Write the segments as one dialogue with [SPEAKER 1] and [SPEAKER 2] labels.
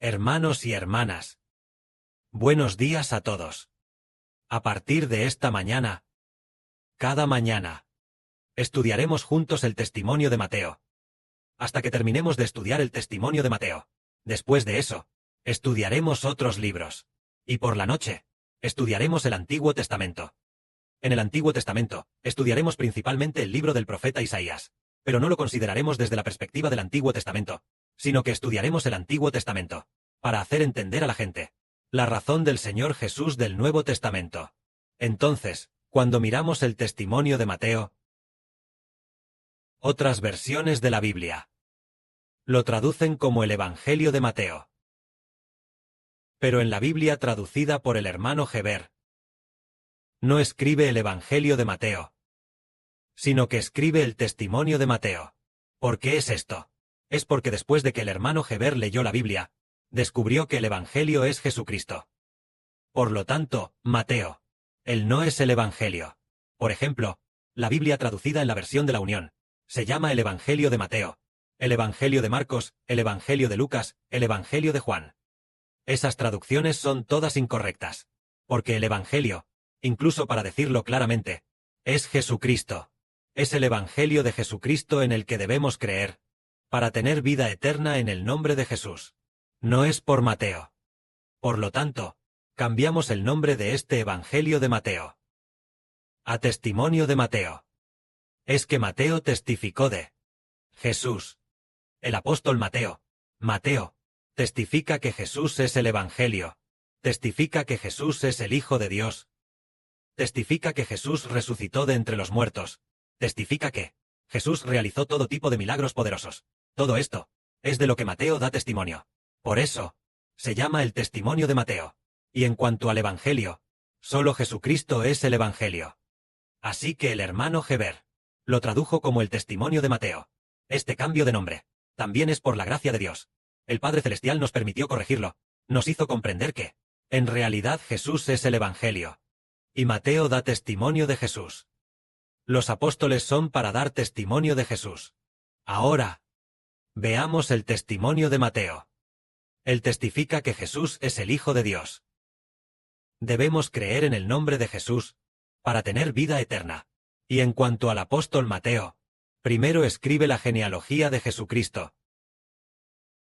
[SPEAKER 1] Hermanos y hermanas, buenos días a todos. A partir de esta mañana, cada mañana, estudiaremos juntos el testimonio de Mateo, hasta que terminemos de estudiar el testimonio de Mateo. Después de eso, estudiaremos otros libros. Y por la noche, estudiaremos el Antiguo Testamento. En el Antiguo Testamento, estudiaremos principalmente el libro del profeta Isaías, pero no lo consideraremos desde la perspectiva del Antiguo Testamento, sino que estudiaremos el Antiguo Testamento, para hacer entender a la gente la razón del Señor Jesús del Nuevo Testamento. Entonces, cuando miramos el testimonio de Mateo, otras versiones de la Biblia lo traducen como el Evangelio de Mateo. Pero en la Biblia traducida por el hermano Heber, no escribe el Evangelio de Mateo, sino que escribe el testimonio de Mateo. ¿Por qué es esto? Es porque después de que el hermano Heber leyó la Biblia, descubrió que el Evangelio es Jesucristo. Por lo tanto, Mateo, él no es el Evangelio. Por ejemplo, la Biblia traducida en la versión de la Unión, se llama el Evangelio de Mateo, el Evangelio de Marcos, el Evangelio de Lucas, el Evangelio de Juan. Esas traducciones son todas incorrectas, porque el Evangelio, incluso para decirlo claramente, es Jesucristo. Es el Evangelio de Jesucristo en el que debemos creer, para tener vida eterna en el nombre de Jesús. No es por Mateo. Por lo tanto, cambiamos el nombre de este Evangelio de Mateo a Testimonio de Mateo. Es que Mateo testificó de Jesús. El apóstol Mateo, testifica que Jesús es el Evangelio, testifica que Jesús es el Hijo de Dios, testifica que Jesús resucitó de entre los muertos, testifica que Jesús realizó todo tipo de milagros poderosos. Todo esto es de lo que Mateo da testimonio. Por eso, se llama el testimonio de Mateo. Y en cuanto al Evangelio, solo Jesucristo es el Evangelio. Así que el hermano Heber lo tradujo como el testimonio de Mateo. Este cambio de nombre también es por la gracia de Dios. El Padre Celestial nos permitió corregirlo, nos hizo comprender que, en realidad Jesús es el Evangelio. Y Mateo da testimonio de Jesús. Los apóstoles son para dar testimonio de Jesús. Ahora, veamos el testimonio de Mateo. Él testifica que Jesús es el Hijo de Dios. Debemos creer en el nombre de Jesús, para tener vida eterna. Y en cuanto al apóstol Mateo, primero escribe la genealogía de Jesucristo,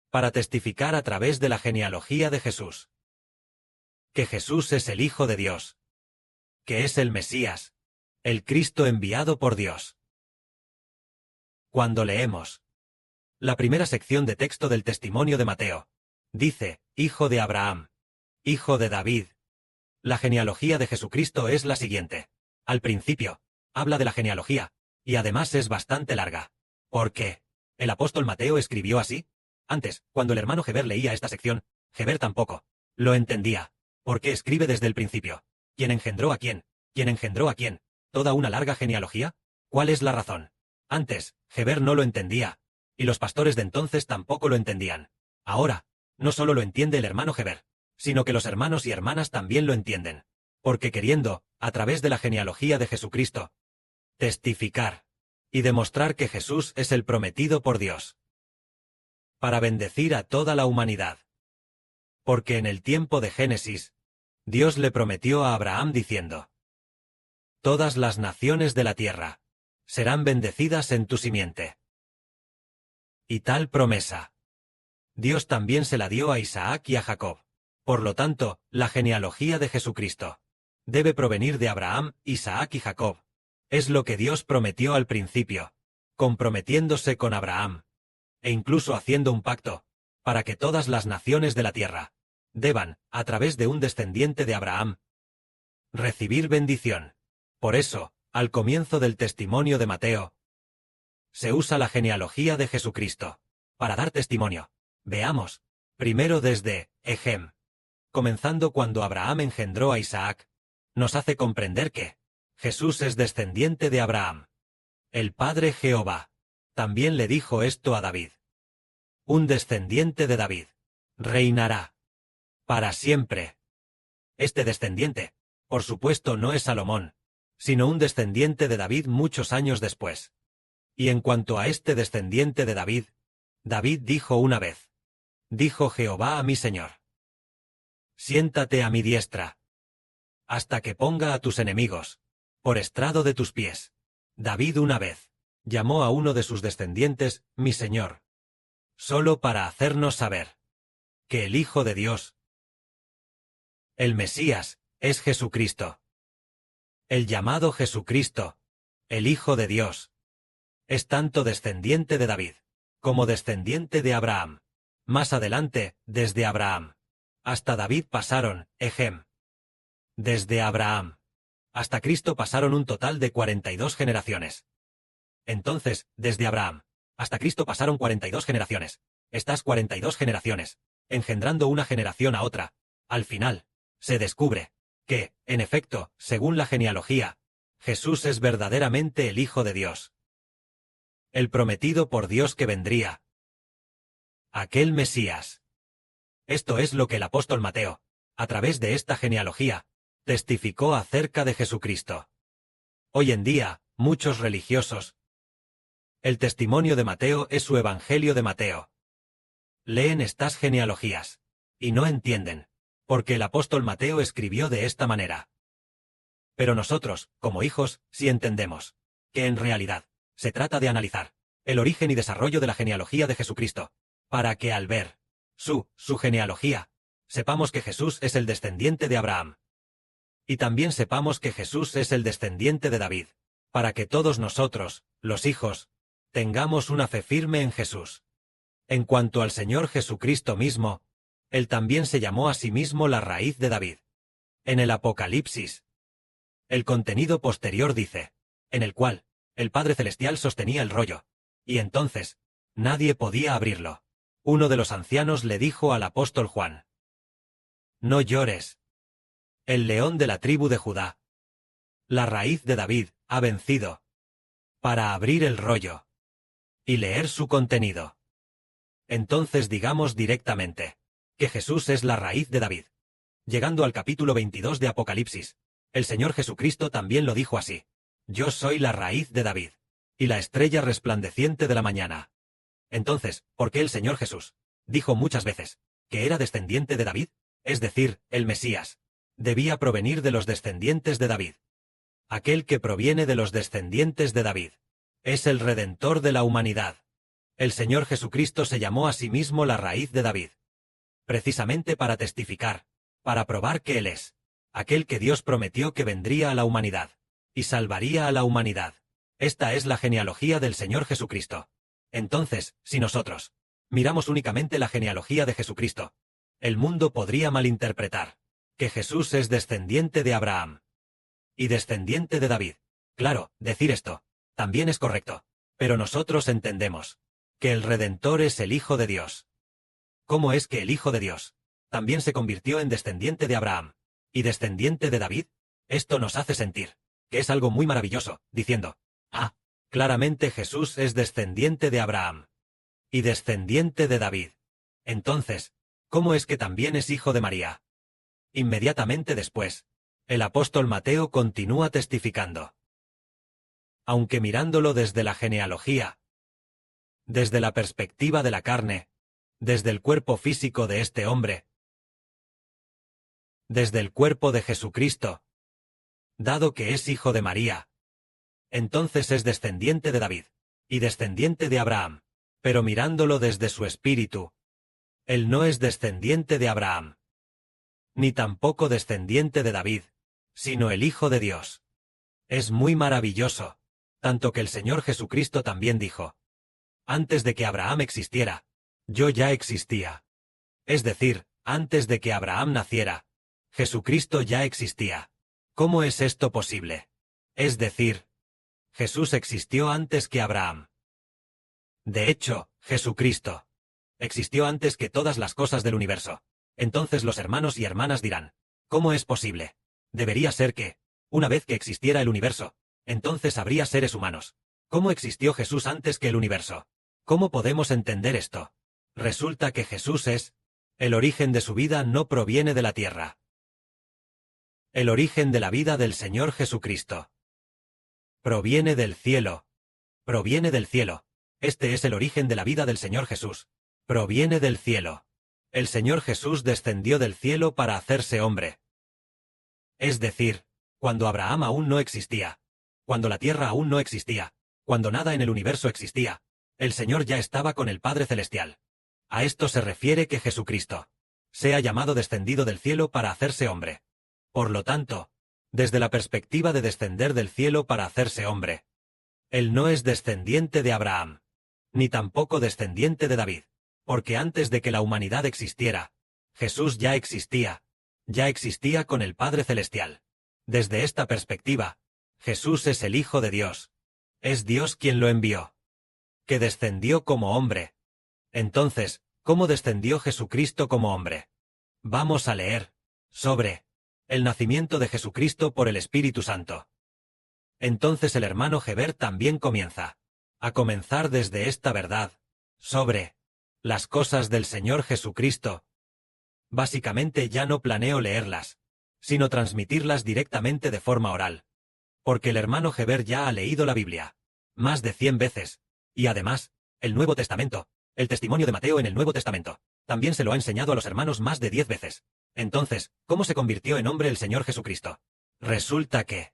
[SPEAKER 1] para testificar a través de la genealogía de Jesús, que Jesús es el Hijo de Dios, que es el Mesías, el Cristo enviado por Dios. Cuando leemos la primera sección de texto del testimonio de Mateo, dice, Hijo de Abraham, Hijo de David. La genealogía de Jesucristo es la siguiente. Al principio, habla de la genealogía, y además es bastante larga. ¿Por qué? ¿El apóstol Mateo escribió así? Antes, cuando el hermano Heber leía esta sección, Heber tampoco lo entendía. ¿Por qué escribe desde el principio? ¿Quién engendró a quién? ¿Quién engendró a quién? ¿Toda una larga genealogía? ¿Cuál es la razón? Antes, Heber no lo entendía, y los pastores de entonces tampoco lo entendían. Ahora, no solo lo entiende el hermano Heber, sino que los hermanos y hermanas también lo entienden, porque queriendo, a través de la genealogía de Jesucristo, testificar y demostrar que Jesús es el prometido por Dios, para bendecir a toda la humanidad. Porque en el tiempo de Génesis, Dios le prometió a Abraham diciendo, todas las naciones de la tierra serán bendecidas en tu simiente. Y tal promesa, Dios también se la dio a Isaac y a Jacob. Por lo tanto, la genealogía de Jesucristo debe provenir de Abraham, Isaac y Jacob. Es lo que Dios prometió al principio, comprometiéndose con Abraham, e incluso haciendo un pacto, para que todas las naciones de la tierra deban, a través de un descendiente de Abraham, recibir bendición. Por eso, al comienzo del testimonio de Mateo, se usa la genealogía de Jesucristo, para dar testimonio. Veamos, primero desde Ejem, comenzando cuando Abraham engendró a Isaac, nos hace comprender que Jesús es descendiente de Abraham. El Padre Jehová también le dijo esto a David. Un descendiente de David reinará para siempre. Este descendiente, por supuesto, no es Salomón, sino un descendiente de David muchos años después. Y en cuanto a este descendiente de David, David dijo una vez, Dijo Jehová a mi Señor: Siéntate a mi diestra, hasta que ponga a tus enemigos por estrado de tus pies. David una vez llamó a uno de sus descendientes, mi Señor, solo para hacernos saber que el Hijo de Dios, el Mesías, es Jesucristo. El llamado Jesucristo, el Hijo de Dios, es tanto descendiente de David como descendiente de Abraham. Más adelante, desde Abraham hasta David pasaron, desde Abraham hasta Cristo pasaron un total de 42 generaciones. Entonces, desde Abraham hasta Cristo pasaron 42 generaciones. Estas 42 generaciones, engendrando una generación a otra, al final, se descubre que, en efecto, según la genealogía, Jesús es verdaderamente el Hijo de Dios. El prometido por Dios que vendría. Aquel Mesías. Esto es lo que el apóstol Mateo, a través de esta genealogía, testificó acerca de Jesucristo. Hoy en día, muchos religiosos, el testimonio de Mateo es su Evangelio de Mateo. Leen estas genealogías y no entienden, porque el apóstol Mateo escribió de esta manera. Pero nosotros, como hijos, sí entendemos que en realidad se trata de analizar el origen y desarrollo de la genealogía de Jesucristo, para que al ver su genealogía, sepamos que Jesús es el descendiente de Abraham. Y también sepamos que Jesús es el descendiente de David, para que todos nosotros, los hijos, tengamos una fe firme en Jesús. En cuanto al Señor Jesucristo mismo, Él también se llamó a sí mismo la raíz de David. En el Apocalipsis, el contenido posterior dice, en el cual el Padre Celestial sostenía el rollo, y entonces nadie podía abrirlo. Uno de los ancianos le dijo al apóstol Juan: No llores. El león de la tribu de Judá, la raíz de David, ha vencido para abrir el rollo y leer su contenido. Entonces digamos directamente que Jesús es la raíz de David. Llegando al capítulo 22 de Apocalipsis, el Señor Jesucristo también lo dijo así: Yo soy la raíz de David y la estrella resplandeciente de la mañana. Entonces, ¿por qué el Señor Jesús dijo muchas veces que era descendiente de David? Es decir, el Mesías debía provenir de los descendientes de David. Aquel que proviene de los descendientes de David es el Redentor de la humanidad. El Señor Jesucristo se llamó a sí mismo la raíz de David, precisamente para testificar, para probar que Él es aquel que Dios prometió que vendría a la humanidad y salvaría a la humanidad. Esta es la genealogía del Señor Jesucristo. Entonces, si nosotros miramos únicamente la genealogía de Jesucristo, el mundo podría malinterpretar que Jesús es descendiente de Abraham y descendiente de David. Claro, decir esto también es correcto, pero nosotros entendemos que el Redentor es el Hijo de Dios. ¿Cómo es que el Hijo de Dios también se convirtió en descendiente de Abraham y descendiente de David? Esto nos hace sentir que es algo muy maravilloso, diciendo: claramente Jesús es descendiente de Abraham y descendiente de David. Entonces, ¿cómo es que también es hijo de María? Inmediatamente después, el apóstol Mateo continúa testificando. Aunque mirándolo desde la genealogía, desde la perspectiva de la carne, desde el cuerpo físico de este hombre, desde el cuerpo de Jesucristo, dado que es hijo de María, entonces es descendiente de David y descendiente de Abraham, pero mirándolo desde su espíritu, él no es descendiente de Abraham, ni tampoco descendiente de David, sino el Hijo de Dios. Es muy maravilloso, tanto que el Señor Jesucristo también dijo: Antes de que Abraham existiera, yo ya existía. Es decir, antes de que Abraham naciera, Jesucristo ya existía. ¿Cómo es esto posible? Es decir, Jesús existió antes que Abraham. De hecho, Jesucristo existió antes que todas las cosas del universo. Entonces los hermanos y hermanas dirán: ¿cómo es posible? Debería ser que, una vez que existiera el universo, entonces habría seres humanos. ¿Cómo existió Jesús antes que el universo? ¿Cómo podemos entender esto? Resulta que Jesús es, el origen de su vida no proviene de la tierra. El origen de la vida del Señor Jesucristo proviene del cielo. Proviene del cielo. Este es el origen de la vida del Señor Jesús. Proviene del cielo. El Señor Jesús descendió del cielo para hacerse hombre. Es decir, cuando Abraham aún no existía, cuando la tierra aún no existía, cuando nada en el universo existía, el Señor ya estaba con el Padre Celestial. A esto se refiere que Jesucristo sea llamado descendido del cielo para hacerse hombre. Por lo tanto, desde la perspectiva de descender del cielo para hacerse hombre, Él no es descendiente de Abraham, ni tampoco descendiente de David, porque antes de que la humanidad existiera, Jesús ya existía con el Padre Celestial. Desde esta perspectiva, Jesús es el Hijo de Dios. Es Dios quien lo envió, que descendió como hombre. Entonces, ¿cómo descendió Jesucristo como hombre? Vamos a leer sobre el nacimiento de Jesucristo por el Espíritu Santo. Entonces el hermano Heber también comienza a comenzar desde esta verdad sobre las cosas del Señor Jesucristo. Básicamente ya no planeo leerlas, sino transmitirlas directamente de forma oral, porque el hermano Heber ya ha leído la Biblia más de 100 veces, y además, el Nuevo Testamento, el testimonio de Mateo en el Nuevo Testamento, también se lo ha enseñado a los hermanos más de 10 veces. Entonces, ¿cómo se convirtió en hombre el Señor Jesucristo? Resulta que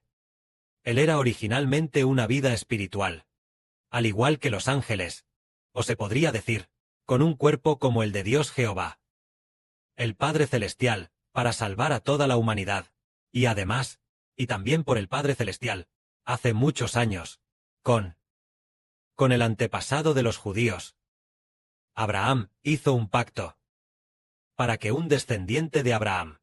[SPEAKER 1] Él era originalmente una vida espiritual, al igual que los ángeles, o se podría decir, con un cuerpo como el de Dios Jehová, el Padre Celestial, para salvar a toda la humanidad, y además, y también por el Padre Celestial, hace muchos años, con el antepasado de los judíos. Abraham hizo un pacto para que un descendiente de Abraham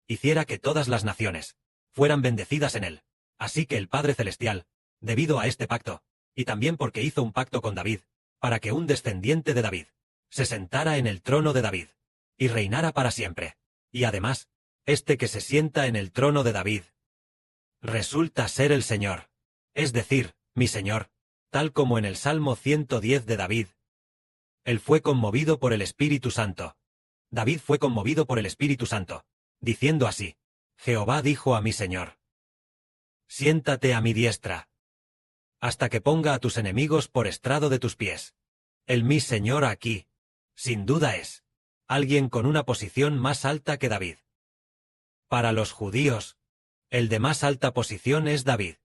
[SPEAKER 1] hiciera que todas las naciones fueran bendecidas en él. Así que el Padre Celestial, debido a este pacto, y también porque hizo un pacto con David, para que un descendiente de David se sentara en el trono de David y reinara para siempre. Y además, este que se sienta en el trono de David resulta ser el Señor, es decir, mi Señor, tal como en el Salmo 110 de David. Él fue conmovido por el Espíritu Santo. David fue conmovido por el Espíritu Santo, diciendo así: Jehová dijo a mi Señor: siéntate a mi diestra, hasta que ponga a tus enemigos por estrado de tus pies. El mi Señor aquí, sin duda es alguien con una posición más alta que David. Para los judíos, el de más alta posición es David.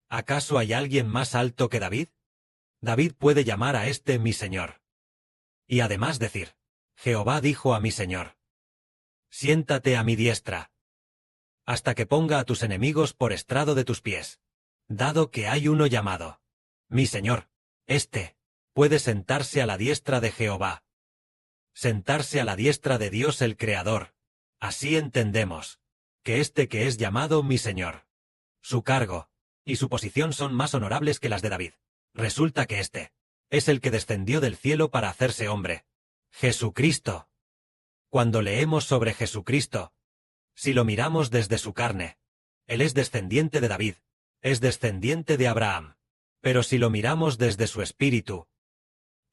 [SPEAKER 1] ¿Acaso hay alguien más alto que David? David puede llamar a este mi Señor. Y además decir: Jehová dijo a mi Señor: siéntate a mi diestra, hasta que ponga a tus enemigos por estrado de tus pies. Dado que hay uno llamado mi Señor, este puede sentarse a la diestra de Jehová. Sentarse a la diestra de Dios el Creador. Así entendemos que este que es llamado mi Señor, su cargo y su posición son más honorables que las de David. Resulta que este es el que descendió del cielo para hacerse hombre, Jesucristo. Cuando leemos sobre Jesucristo, si lo miramos desde su carne, Él es descendiente de David, es descendiente de Abraham. Pero si lo miramos desde su espíritu,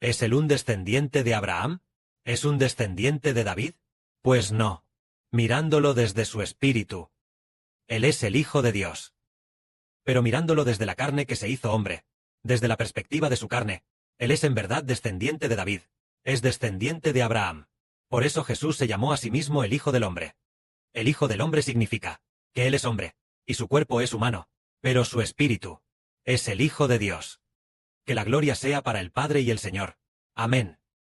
[SPEAKER 1] ¿es Él un descendiente de Abraham? ¿Es un descendiente de David? Pues no. Mirándolo desde su espíritu, Él es el Hijo de Dios. Pero mirándolo desde la carne que se hizo hombre, desde la perspectiva de su carne, Él es en verdad descendiente de David, es descendiente de Abraham. Por eso Jesús se llamó a sí mismo el Hijo del Hombre. El Hijo del Hombre significa que Él es hombre, y su cuerpo es humano, pero su espíritu es el Hijo de Dios. Que la gloria sea para el Padre y el Señor. Amén.